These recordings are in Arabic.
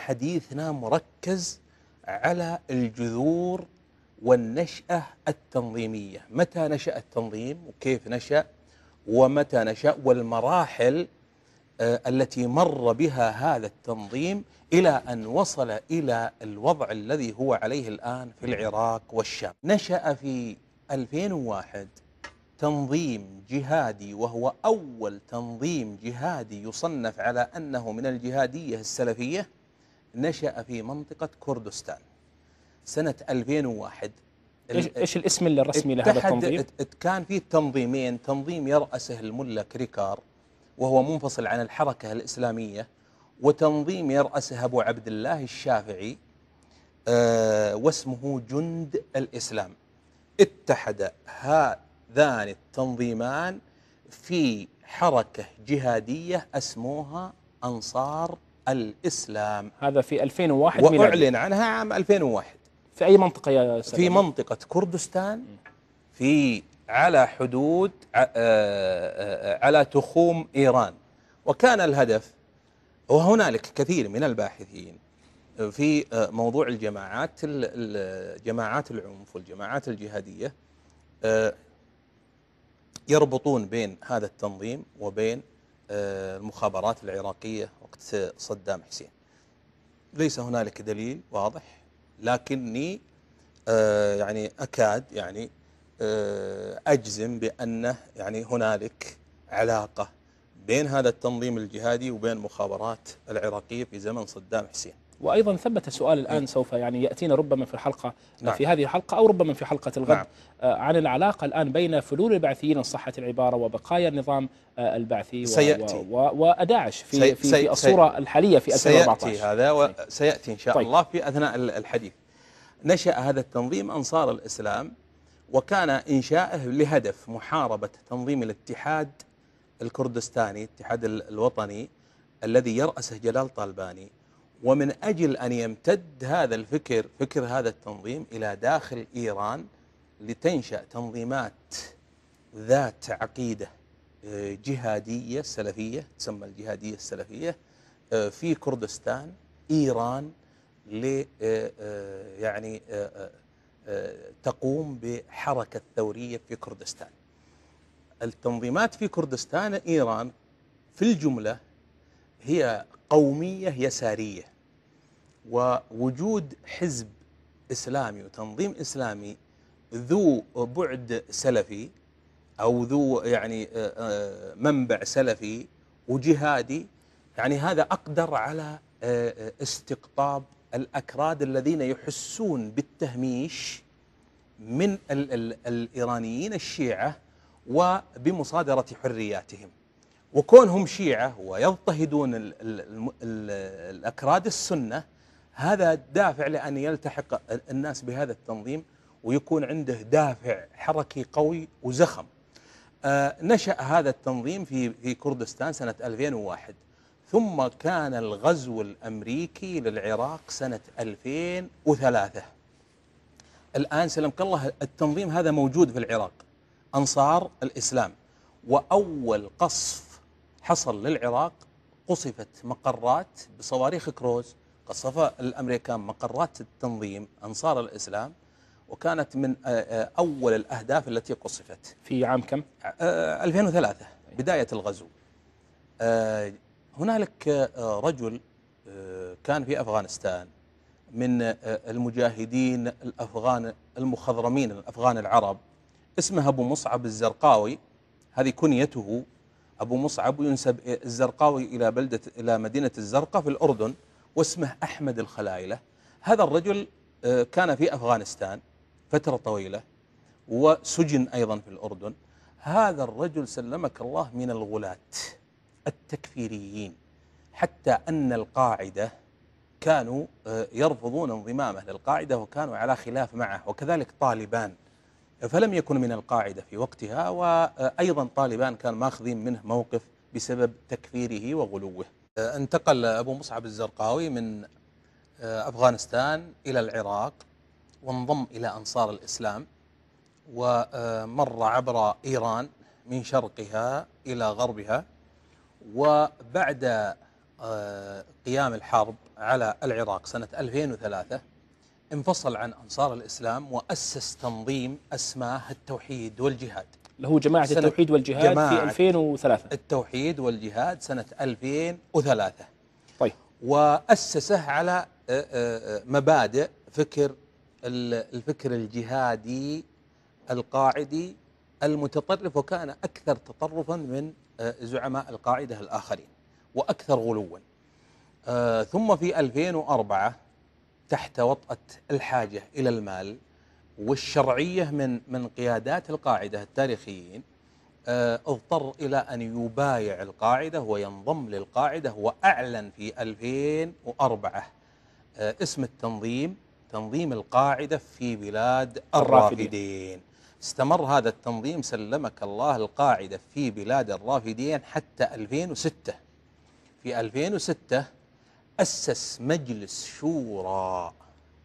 حديثنا مركز على الجذور والنشأة التنظيمية. متى نشأ التنظيم وكيف نشأ ومتى نشأ، والمراحل التي مر بها هذا التنظيم إلى أن وصل إلى الوضع الذي هو عليه الآن في العراق والشام. نشأ في 2001 تنظيم جهادي، وهو أول تنظيم جهادي يصنف على أنه من الجهادية السلفية. نشأ في منطقة كردستان سنة 2001. إيش الاسم الرسمي لهذا التنظيم؟ كان فيه تنظيمين، تنظيم يرأسه الملا كريكار وهو منفصل عن الحركة الإسلامية، وتنظيم يرأسه أبو عبد الله الشافعي واسمه جند الإسلام. اتحد هذان التنظيمان في حركة جهادية اسموها أنصار الإسلام. هذا في 2001 وأعلن ميلادي. عنها عام 2001. في أي منطقة يا أستاذ؟ في منطقة كردستان، على حدود على تخوم إيران. وكان الهدف، وهنالك كثير من الباحثين في موضوع جماعات العنف والجماعات الجهادية يربطون بين هذا التنظيم وبين المخابرات العراقية وقت صدام حسين. ليس هنالك دليل واضح، لكني يعني أكاد أجزم بأنه هنالك علاقة بين هذا التنظيم الجهادي وبين المخابرات العراقية في زمن صدام حسين. وأيضا ثبت سؤال الآن سوف يأتينا ربما في الحلقة، نعم. في هذه الحلقة أو ربما في حلقة الغد. نعم. عن العلاقة الآن بين فلول البعثيين إن صحت العبارة وبقايا النظام البعثي وداعش في الصورة الحالية في 2014. سيأتي هذا وسيأتي إن شاء الله في أثناء الحديث. نشأ هذا التنظيم أنصار الإسلام، وكان إنشاؤه لهدف محاربة تنظيم الاتحاد الكردستاني، الاتحاد الوطني الذي يرأسه جلال طالباني، ومن أجل أن يمتد هذا فكر هذا التنظيم إلى داخل إيران لتنشأ تنظيمات ذات عقيدة جهادية سلفية تسمى الجهادية السلفية في كردستان إيران، تقوم بحركة ثورية في كردستان. التنظيمات في كردستان إيران في الجملة هي قومية يسارية، ووجود حزب إسلامي وتنظيم إسلامي ذو بعد سلفي أو ذو منبع سلفي وجهادي، هذا أقدر على استقطاب الأكراد الذين يحسون بالتهميش من الإيرانيين الشيعة وبمصادرة حرياتهم. وكونهم شيعة ويضطهدون الأكراد السنة، هذا دافع لأن يلتحق الناس بهذا التنظيم ويكون عنده دافع حركي قوي وزخم. نشأ هذا التنظيم في كردستان سنة 2001، ثم كان الغزو الأمريكي للعراق سنة 2003. الآن سلمك الله التنظيم هذا موجود في العراق، أنصار الإسلام. وأول قصف حصل للعراق قصفت مقرات بصواريخ كروز، قصف الأمريكان مقرات التنظيم أنصار الإسلام، وكانت من أول الأهداف التي قصفت. في عام كم؟ 2003 بداية الغزو. هنالك رجل كان في أفغانستان من المجاهدين الأفغان المخضرمين الأفغان العرب، اسمه أبو مصعب الزرقاوي، هذه كنيته أبو مصعب، وينسب الزرقاوي إلى مدينة الزرقاء في الأردن، واسمه أحمد الخلايلة. هذا الرجل كان في أفغانستان فترة طويلة وسجن أيضا في الأردن. هذا الرجل سلمك الله من الغلاة التكفيريين، حتى أن القاعدة كانوا يرفضون انضمامه للقاعدة وكانوا على خلاف معه، وكذلك طالبان، فلم يكن من القاعدة في وقتها، وأيضا طالبان كان ماخذين منه موقف بسبب تكفيره وغلوه. انتقل أبو مصعب الزرقاوي من أفغانستان إلى العراق وانضم إلى أنصار الإسلام، ومر عبر إيران من شرقها إلى غربها. وبعد قيام الحرب على العراق سنة 2003 انفصل عن أنصار الإسلام وأسس تنظيم أسماه التوحيد والجهاد، اللي هو جماعة التوحيد والجهاد في 2003. التوحيد والجهاد سنة 2003. طيب. وأسسه على مبادئ الفكر الجهادي القاعدي المتطرف، وكان أكثر تطرفا من زعماء القاعدة الآخرين وأكثر غلوا. ثم في 2004 تحت وطأة الحاجة إلى المال والشرعية من قيادات القاعدة التاريخيين، اضطر إلى أن يبايع القاعدة وينضم للقاعدة، وأعلن في 2004 اسم التنظيم تنظيم القاعدة في بلاد الرافدين. استمر هذا التنظيم سلمك الله القاعدة في بلاد الرافدين حتى 2006. في 2006 أسس مجلس شورى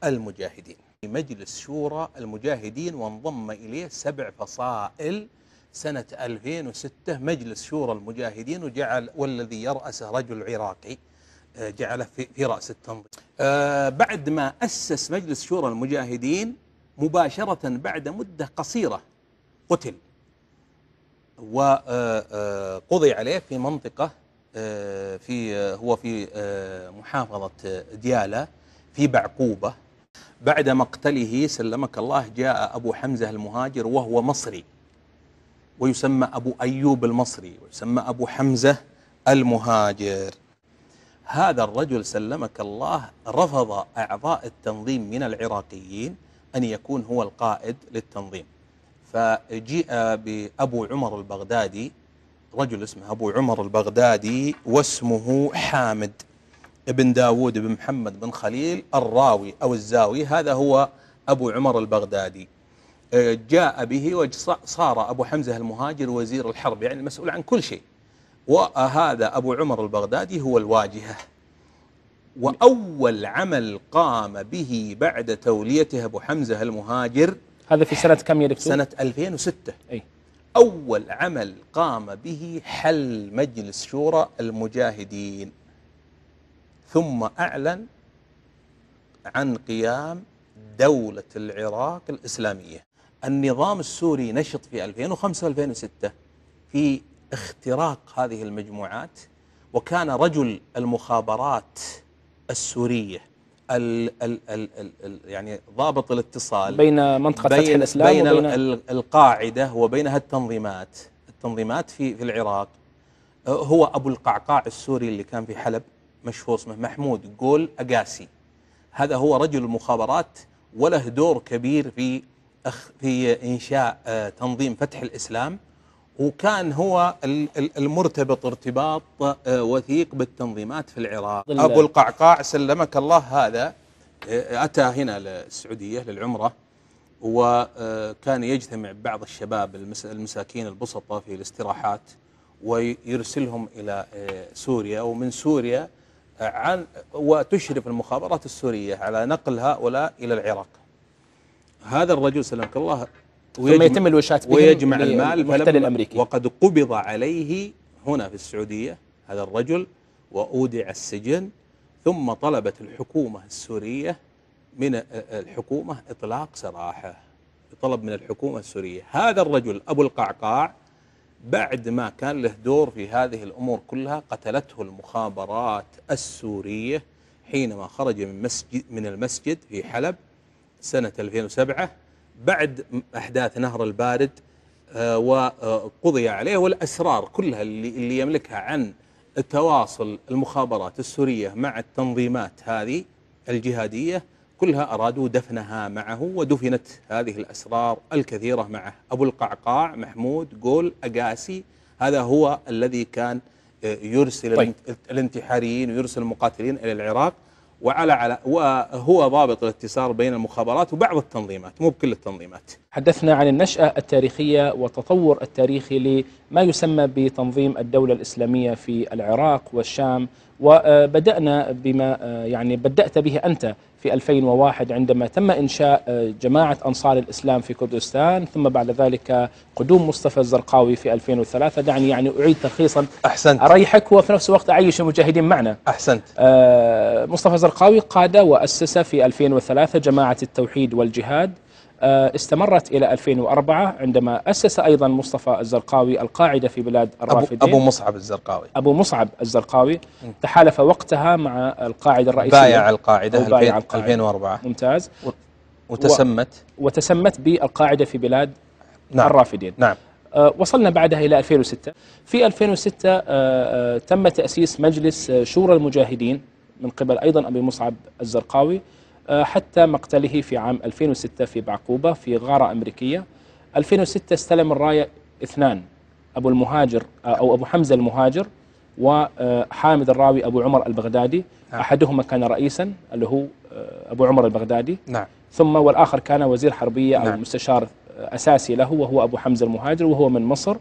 المجاهدين، مجلس شورى المجاهدين، وانضم إليه 7 فصائل سنة 2006 مجلس شورى المجاهدين، والذي يرأسه رجل عراقي جعله في رأس التنظيم. بعد ما أسس مجلس شورى المجاهدين مباشرة بعد مدة قصيرة قتل، وقضي عليه في منطقة هو في محافظة ديالى في بعقوبة. بعد مقتله سلمك الله جاء أبو حمزة المهاجر، وهو مصري ويسمى أبو أيوب المصري ويسمى أبو حمزة المهاجر. هذا الرجل سلمك الله رفض أعضاء التنظيم من العراقيين أن يكون هو القائد للتنظيم، فجيء بأبو عمر البغدادي، رجل اسمه أبو عمر البغدادي واسمه حامد ابن داود بن محمد بن خليل الراوي أو الزاوي، هذا هو أبو عمر البغدادي. جاء به وصار أبو حمزة المهاجر وزير الحرب، يعني المسؤول عن كل شيء، وهذا أبو عمر البغدادي هو الواجهة. وأول عمل قام به بعد توليته أبو حمزة المهاجر، هذا في سنة كم يا دكتور؟ سنة 2006. أي. أول عمل قام به حل مجلس شورى المجاهدين، ثم أعلن عن قيام دولة العراق الإسلامية. النظام السوري نشط في 2005 و2006 في اختراق هذه المجموعات، وكان رجل المخابرات السورية يعني ضابط الاتصال بين منطقة فتح الإسلام بين القاعدة وبين التنظيمات في العراق، هو أبو القعقاع السوري اللي كان في حلب، مشهور اسمه محمود قول أقاسي. هذا هو رجل المخابرات وله دور كبير في إنشاء تنظيم فتح الإسلام، وكان هو المرتبط ارتباط وثيق بالتنظيمات في العراق. أبو القعقاع سلمك الله هذا أتى هنا للسعودية للعمرة، وكان يجتمع بعض الشباب المساكين البسطة في الاستراحات ويرسلهم إلى سوريا، ومن سوريا وتشرف المخابرات السورية على نقل هؤلاء إلى العراق. هذا الرجل سلمك الله ثم يتم الوشاة بهم ويجمع المال المحتل الأمريكي، وقد قبض عليه هنا في السعودية هذا الرجل وأودع السجن، ثم طلبت الحكومة السورية من الحكومة إطلاق سراحه، طلب من الحكومة السورية. هذا الرجل أبو القعقاع بعد ما كان له دور في هذه الأمور كلها قتلته المخابرات السورية حينما خرج من المسجد في حلب سنة 2007 بعد أحداث نهر البارد، وقضي عليه. والأسرار كلها اللي يملكها عن التواصل المخابرات السورية مع التنظيمات هذه الجهادية كلها أرادوا دفنها معه، ودفنت هذه الأسرار الكثيرة معه. أبو القعقاع محمود قول أقاسي هذا هو الذي كان يرسل الانتحاريين ويرسل المقاتلين إلى العراق، وهو ضابط الاتصال بين المخابرات وبعض التنظيمات، مو بكل التنظيمات. حدثنا عن النشأة التاريخية والتطور التاريخي لما يسمى بتنظيم الدولة الإسلامية في العراق والشام، وبدأنا بما يعني بدأت به أنت في 2001 عندما تم إنشاء جماعة أنصار الإسلام في كردستان، ثم بعد ذلك قدوم مصطفى الزرقاوي في 2003. دعني يعني أعيد تلخيصا. أحسنت. أريحك وفي نفس الوقت أعيش المشاهدين معنا. أحسنت. مصطفى الزرقاوي قاد وأسس في 2003 جماعة التوحيد والجهاد، استمرت إلى 2004 عندما أسس أيضا مصطفى الزرقاوي القاعدة في بلاد الرافدين. أبو مصعب الزرقاوي. أبو مصعب الزرقاوي تحالف وقتها مع القاعدة الرئيسية، بايع القاعدة 2004. ممتاز. وتسمت بالقاعدة في بلاد الرافدين. نعم. وصلنا بعدها إلى 2006. في 2006 تم تأسيس مجلس شورى المجاهدين من قبل أيضا أبي مصعب الزرقاوي حتى مقتله في عام 2006 في بعقوبة في غارة أمريكية. 2006 استلم الراية اثنان، أبو المهاجر أو أبو حمزة المهاجر وحامد الراوي أبو عمر البغدادي. نعم. أحدهما كان رئيسا اللي هو أبو عمر البغدادي. نعم. ثم والآخر كان وزير حربية أو نعم. مستشار أساسي له وهو أبو حمزة المهاجر وهو من مصر.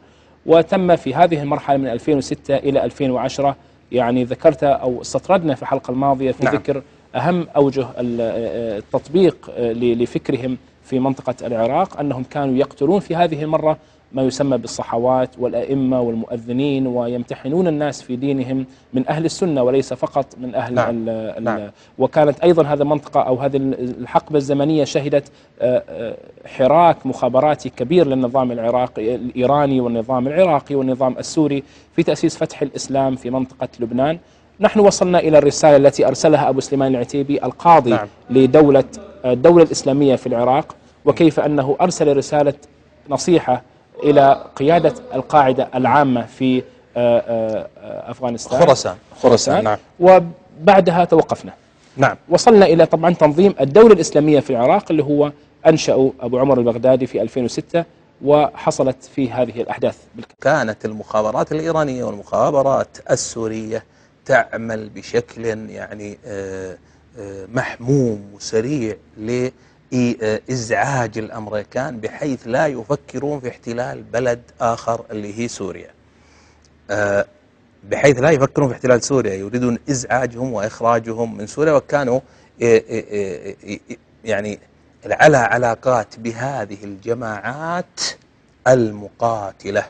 وتم في هذه المرحلة من 2006 إلى 2010 يعني ذكرت أو استطردنا في الحلقة الماضية في ذكر أهم أوجه التطبيق لفكرهم في منطقة العراق، أنهم كانوا يقتلون في هذه المرة ما يسمى بالصحوات والأئمة والمؤذنين، ويمتحنون الناس في دينهم من أهل السنة وليس فقط من أهل نعم. وكانت أيضا هذه المنطقة أو هذه الحقبة الزمنية شهدت حراك مخابراتي كبير للنظام العراقي الإيراني والنظام العراقي والنظام السوري في تأسيس فتح الإسلام في منطقة لبنان. نحن وصلنا إلى الرسالة التي أرسلها أبو سليمان العتيبي القاضي لدولة الدولة الإسلامية في العراق، وكيف أنه أرسل رسالة نصيحة إلى قيادة القاعدة العامة في أفغانستان خراسان. نعم. وبعدها توقفنا. نعم. وصلنا إلى طبعا تنظيم الدولة الإسلامية في العراق اللي هو أنشأه أبو عمر البغدادي في 2006، وحصلت في هذه الأحداث كانت المخابرات الإيرانية والمخابرات السورية تعمل بشكل يعني محموم وسريع لإزعاج الأمريكان بحيث لا يفكرون في احتلال بلد آخر اللي هي سوريا، بحيث لا يفكرون في احتلال سوريا، يريدون إزعاجهم وإخراجهم من سوريا. وكانوا يعني على علاقات بهذه الجماعات المقاتلة،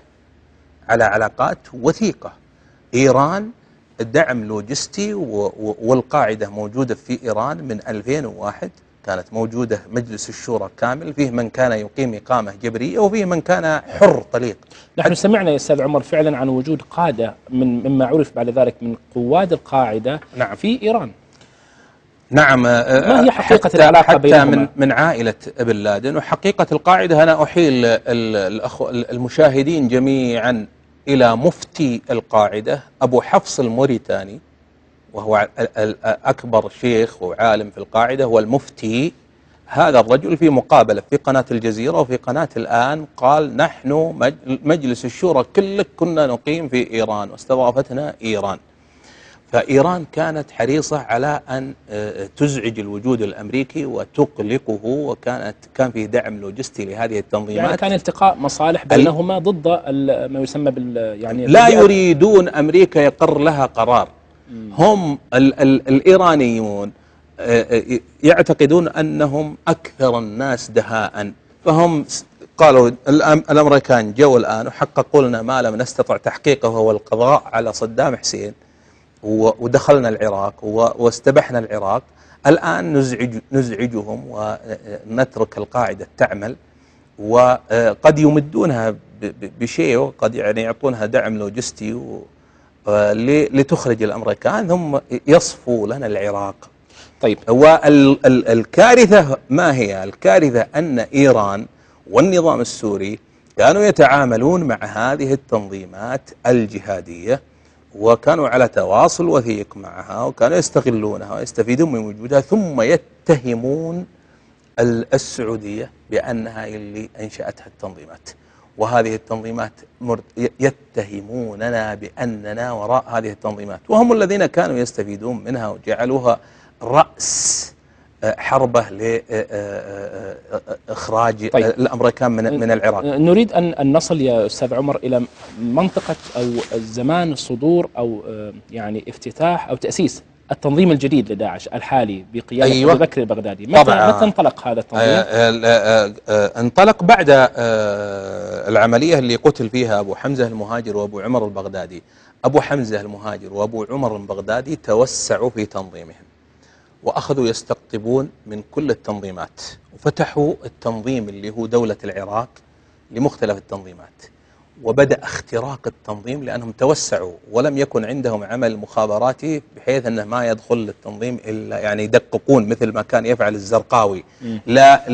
على علاقات وثيقة. إيران دعم لوجستي، والقاعدة موجودة في إيران من 2001، كانت موجودة مجلس الشورى كامل، فيه من كان يقيم إقامة جبرية وفيه من كان حر طليق. نحن سمعنا يا أستاذ عمر فعلا عن وجود قادة مما عرف بعد ذلك من قواد القاعدة في إيران. نعم. ما هي حقيقة العلاقة بينهما؟ حتى من عائلة ابن لادن. وحقيقة القاعدة أنا أحيل المشاهدين جميعا إلى مفتي القاعدة أبو حفص الموريتاني، وهو أكبر شيخ وعالم في القاعدة، هو المفتي. هذا الرجل في مقابلة في قناة الجزيرة وفي قناة الآن قال: نحن مجلس الشورى كله كنا نقيم في إيران واستضافتنا إيران. فإيران كانت حريصة على أن تزعج الوجود الأمريكي وتقلقه، كان فيه دعم لوجستي لهذه التنظيمات. يعني كان التقاء مصالح بينهما ضد ما يسمى يعني لا يريدون أمريكا يقر لها قرار. هم الإيرانيون يعتقدون أنهم أكثر الناس دهاء، فهم قالوا الأمريكان جو الآن وحققوا لنا ما لم نستطع تحقيقه، وهو القضاء على صدام حسين، ودخلنا العراق واستبحنا العراق. الآن نزعجهم ونترك القاعدة تعمل، وقد يمدونها بشيء، وقد يعني يعطونها دعم لوجستي لتخرج الأمريكان، ثم يصفوا لنا العراق. طيب، والكارثة ما هي؟ الكارثة أن إيران والنظام السوري كانوا يتعاملون مع هذه التنظيمات الجهادية، وكانوا على تواصل وثيق معها، وكانوا يستغلونها ويستفيدون من وجودها، ثم يتهمون السعودية بأنها اللي أنشأتها التنظيمات. وهذه التنظيمات يتهموننا بأننا وراء هذه التنظيمات، وهم الذين كانوا يستفيدون منها وجعلوها رأس حربة لإخراج الأمريكان من العراق. نريد أن نصل يا أستاذ عمر إلى منطقة أو الزمان صدور أو يعني افتتاح أو تأسيس التنظيم الجديد لداعش الحالي بقيادة أيوة. أبي بكر البغدادي، متى انطلق هذا التنظيم؟ انطلق بعد العملية اللي قتل فيها أبو حمزة المهاجر وأبو عمر البغدادي. أبو حمزة المهاجر وأبو عمر البغدادي توسعوا في تنظيمهم، وأخذوا يستقطبون من كل التنظيمات، وفتحوا التنظيم اللي هو دولة العراق لمختلف التنظيمات، وبدأ اختراق التنظيم لأنهم توسعوا ولم يكن عندهم عمل مخابراتي بحيث أنه ما يدخل للتنظيم إلا يعني يدققون مثل ما كان يفعل الزرقاوي. لا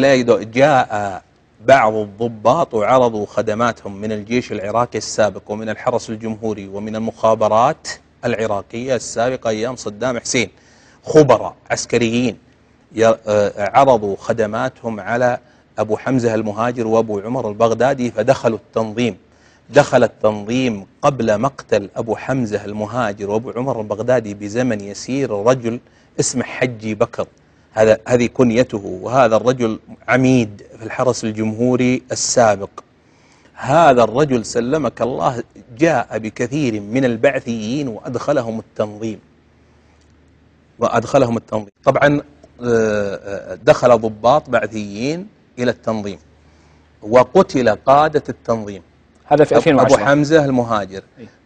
جاء بعض الضباط وعرضوا خدماتهم من الجيش العراقي السابق ومن الحرس الجمهوري ومن المخابرات العراقية السابقة أيام صدام حسين، خبراء عسكريين عرضوا خدماتهم على أبو حمزة المهاجر وأبو عمر البغدادي، فدخلوا التنظيم. دخل التنظيم قبل مقتل أبو حمزة المهاجر وأبو عمر البغدادي بزمن يسير رجل اسمه حجي بكر، هذه كنيته، وهذا الرجل عميد في الحرس الجمهوري السابق. هذا الرجل سلمك الله جاء بكثير من البعثيين وأدخلهم التنظيم. طبعا دخل ضباط بعثيين إلى التنظيم، وقتل قادة التنظيم، هذا في 2010 أبو حمزة المهاجر.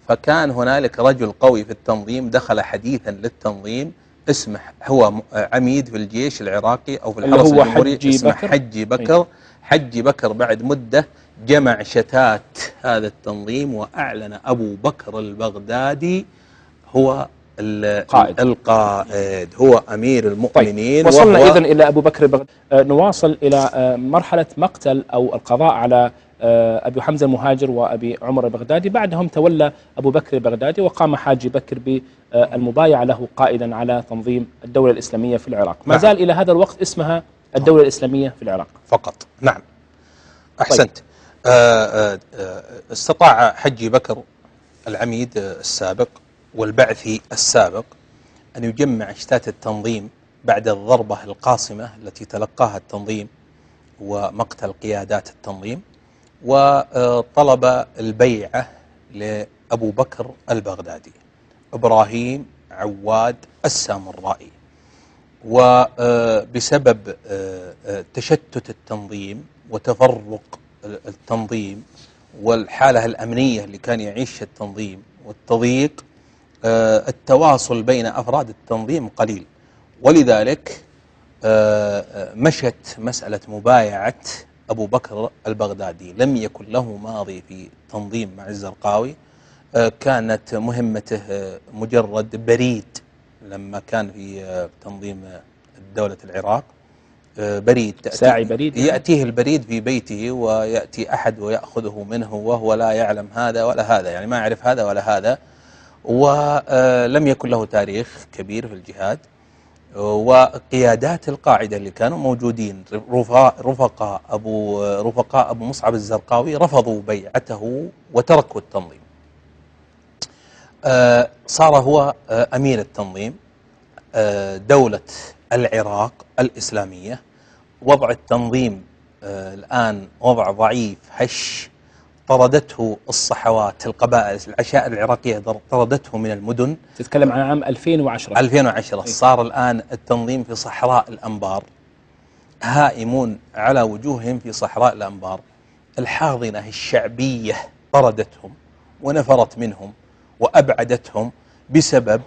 فكان هنالك رجل قوي في التنظيم دخل حديثا للتنظيم اسمه، هو عميد في الجيش العراقي أو في الحرس الجمهوري، اسمه حجي بكر. حجي بكر بعد مدة جمع شتات هذا التنظيم وأعلن أبو بكر البغدادي هو القائد، هو أمير المؤمنين. طيب. وصلنا إذن إلى أبو بكر البغدادي. نواصل إلى مرحلة مقتل أو القضاء على أبي حمزة المهاجر وأبي عمر البغدادي. بعدهم تولى أبو بكر البغدادي وقام حاجي بكر بالمبايعة له قائدا على تنظيم الدولة الإسلامية في العراق. ما زال إلى هذا الوقت اسمها الدولة الإسلامية في العراق فقط. نعم، أحسنت. طيب. استطاع حجي بكر العميد السابق والبعثي السابق أن يجمع أشتات التنظيم بعد الضربة القاصمة التي تلقاها التنظيم ومقتل قيادات التنظيم، وطلب البيعة لأبو بكر البغدادي إبراهيم عواد السامرائي. وبسبب تشتت التنظيم وتفرق التنظيم والحالة الأمنية اللي كان يعيشها التنظيم والتضييق، التواصل بين أفراد التنظيم قليل، ولذلك مشت مسألة مبايعة أبو بكر البغدادي. لم يكن له ماضي في تنظيم مع الزرقاوي، كانت مهمته مجرد بريد لما كان في تنظيم دولة العراق، بريد ساعي بريد يأتيه البريد في بيته ويأتي أحد ويأخذه منه وهو لا يعلم هذا ولا هذا، يعني ما يعرف هذا ولا هذا، ولم يكن له تاريخ كبير في الجهاد. وقيادات القاعدة اللي كانوا موجودين رفقاء أبو مصعب الزرقاوي رفضوا بيعته وتركوا التنظيم. صار هو أمين التنظيم. دولة العراق الإسلامية، وضع التنظيم الآن وضع ضعيف هش. طردته الصحوات، القبائل، العشائر العراقية طردته من المدن. تتكلم عن عام 2010. صار الآن التنظيم في صحراء الأنبار، هائمون على وجوههم في صحراء الأنبار. الحاضنة الشعبية طردتهم ونفرت منهم وأبعدتهم بسبب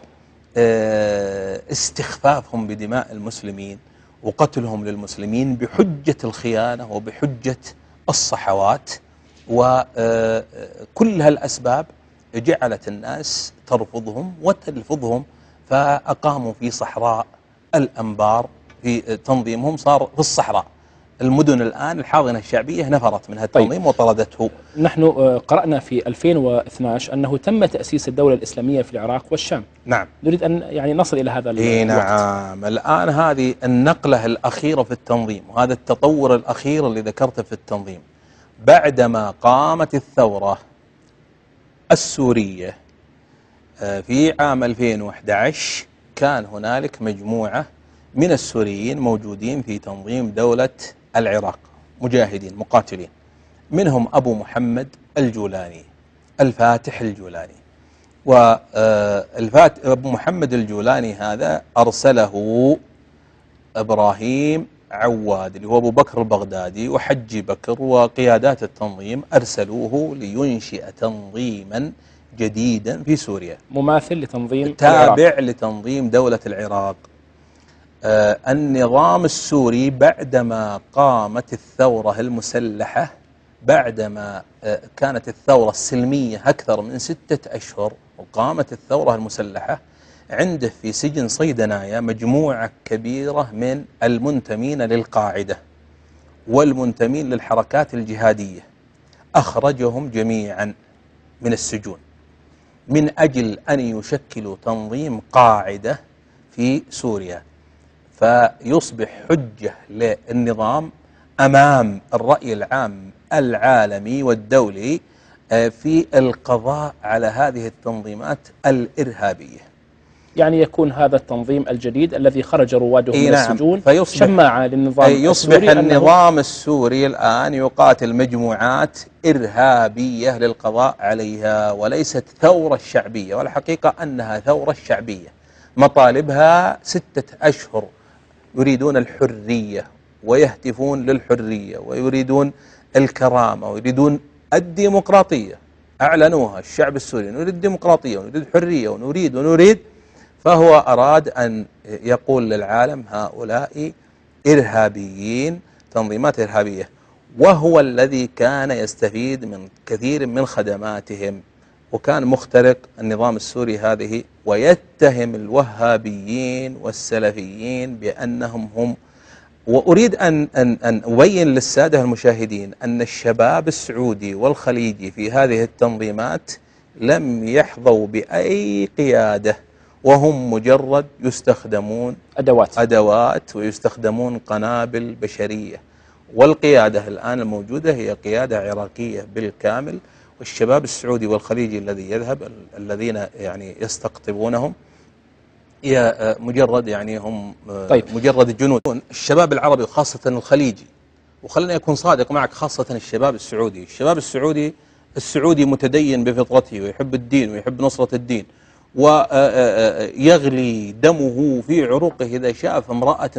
استخفافهم بدماء المسلمين وقتلهم للمسلمين بحجة الخيانة وبحجة الصحوات. وكل هالأسباب جعلت الناس ترفضهم وتلفظهم، فأقاموا في صحراء الأنبار. في تنظيمهم صار في الصحراء. المدن الآن الحاضنة الشعبية نفرت من التنظيم وطردته. نحن قرأنا في 2012 أنه تم تأسيس الدولة الإسلامية في العراق والشام. نعم. نريد أن يعني نصل إلى هذا الوقت. نعم. الآن هذه النقلة الأخيرة في التنظيم، وهذا التطور الأخير اللي ذكرته في التنظيم. بعدما قامت الثورة السورية في عام 2011، كان هنالك مجموعة من السوريين موجودين في تنظيم دولة العراق، مجاهدين مقاتلين، منهم أبو محمد الجولاني، الفاتح الجولاني. أبو محمد الجولاني هذا أرسله إبراهيم عواد اللي هو أبو بكر البغدادي وحجي بكر وقيادات التنظيم، أرسلوه لينشئ تنظيما جديدا في سوريا مماثل لتنظيم تابع العراق. لتنظيم دولة العراق. النظام السوري بعدما قامت الثورة المسلحة، بعدما كانت الثورة السلمية أكثر من 6 أشهر وقامت الثورة المسلحة، عنده في سجن صيدنايا مجموعة كبيرة من المنتمين للقاعدة والمنتمين للحركات الجهادية، أخرجهم جميعا من السجون من أجل أن يشكلوا تنظيم قاعدة في سوريا، فيصبح حجة للنظام أمام الرأي العام العالمي والدولي في القضاء على هذه التنظيمات الإرهابية. يعني يكون هذا التنظيم الجديد الذي خرج رواده من نعم، السجون شماعة للنظام يصبح السوري. النظام السوري الآن يقاتل مجموعات إرهابية للقضاء عليها وليست ثورة شعبية، والحقيقة أنها ثورة شعبية مطالبها 6 أشهر، يريدون الحرية ويهتفون للحرية ويريدون الكرامة ويريدون الديمقراطية، أعلنوها الشعب السوري، نريد الديمقراطية ونريد الحرية ونريد، فهو أراد أن يقول للعالم هؤلاء إرهابيين، تنظيمات إرهابية، وهو الذي كان يستفيد من كثير من خدماتهم، وكان مخترق النظام السوري هذه ويتهم الوهابيين والسلفيين بأنهم هم. وأريد أن أبين للسادة المشاهدين أن الشباب السعودي والخليجي في هذه التنظيمات لم يحظوا بأي قيادة، وهم مجرد يستخدمون أدوات ويستخدمون قنابل بشرية، والقيادة الآن الموجودة هي قيادة عراقية بالكامل، والشباب السعودي والخليجي الذي يذهب الذين يعني يستقطبونهم هي مجرد يعني هم مجرد جنود. الشباب العربي وخاصة الخليجي، وخلني أكون صادق معك، خاصة الشباب السعودي، الشباب السعودي متدين بفطرته ويحب الدين ويحب نصرة الدين، ويغلي دمه في عروقه إذا شاف امرأة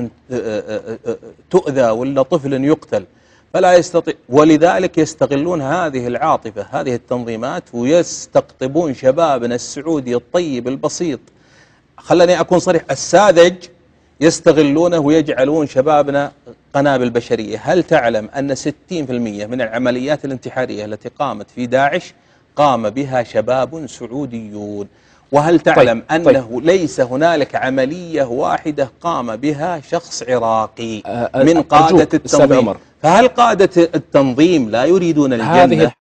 تؤذى ولا طفل يقتل، فلا يستطيع، ولذلك يستغلون هذه العاطفة هذه التنظيمات ويستقطبون شبابنا السعودي الطيب البسيط، خلني أكون صريح، الساذج، يستغلونه ويجعلون شبابنا قنابل بشرية. هل تعلم أن 60% من العمليات الانتحارية التي قامت في داعش قام بها شباب سعوديون؟ وهل تعلم أنه ليس هنالك عملية واحدة قام بها شخص عراقي من قادة التنظيم؟ فهل قادة التنظيم لا يريدون الجنة؟